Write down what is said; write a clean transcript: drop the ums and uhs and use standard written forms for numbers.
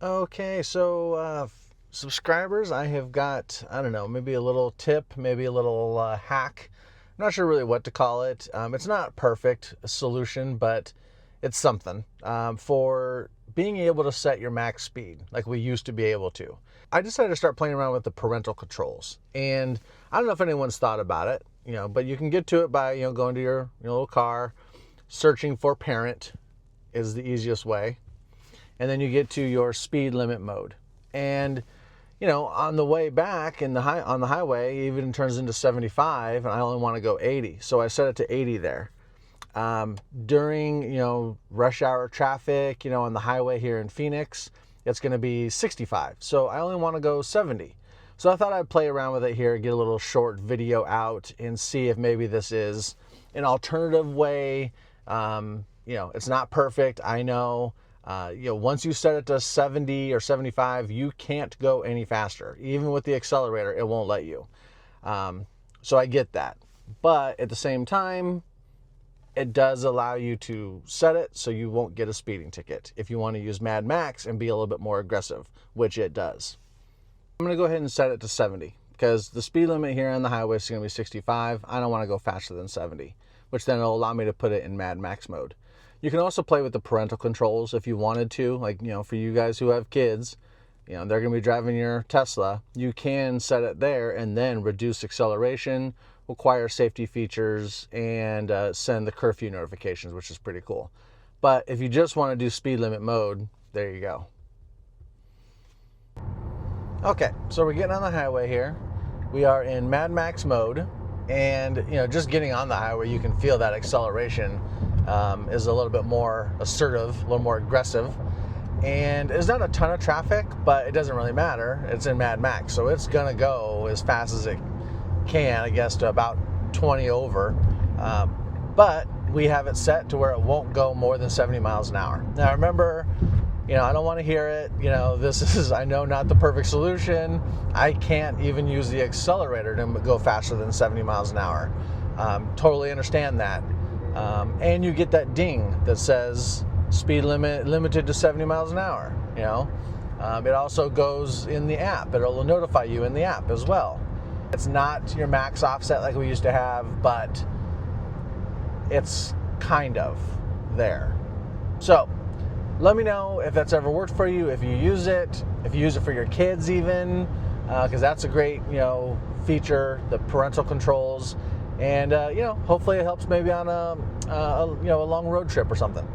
Okay, so subscribers, I have got, I don't know, maybe a little tip, maybe a little hack. I'm not sure really what to call it. It's not perfect solution, but it's something for being able to set your max speed like we used to be able to. I decided to start playing around with the parental controls, and I don't know if anyone's thought about it, but you can get to it by going to your little car, searching for parent is the easiest way, and then you get to your speed limit mode. And on the way back on the highway, even turns into 75, and I only want to go 80, so I set it to 80 there. During rush hour traffic, on the highway here in Phoenix, it's going to be 65, so I only want to go 70. So I thought I'd play around with it here, get a little short video out, and see if maybe this is an alternative way. It's not perfect, I know. Once you set it to 70 or 75, you can't go any faster. Even with the accelerator, it won't let you. So I get that. But at the same time, it does allow you to set it so you won't get a speeding ticket if you want to use Mad Max and be a little bit more aggressive, which it does. I'm going to go ahead and set it to 70 because the speed limit here on the highway is going to be 65. I don't want to go faster than 70, which then will allow me to put it in Mad Max mode. You can also play with the parental controls if you wanted to, like, for you guys who have kids, they're going to be driving your Tesla. You can set it there and then reduce acceleration, require safety features, and send the curfew notifications, which is pretty cool. But if you just want to do speed limit mode, there you go. Okay, so we're getting on the highway here. We are in Mad Max mode, and just getting on the highway, you can feel that acceleration is a little bit more assertive, a little more aggressive. And there's not a ton of traffic, but it doesn't really matter. It's in Mad Max, so it's gonna go as fast as it can, I guess, to about 20 over. But we have it set to where it won't go more than 70 miles an hour. Now remember, I don't want to hear it. This is, I know, not the perfect solution. I can't even use the accelerator to go faster than 70 miles an hour. Totally understand that. And you get that ding that says speed limit limited to 70 miles an hour. It also goes in the app. It'll notify you in the app as well. It's not your max offset like we used to have, but it's kind of there. So let me know if that's ever worked for you, if you use it for your kids even, because that's a great feature, the parental controls. And hopefully it helps maybe on a long road trip or something.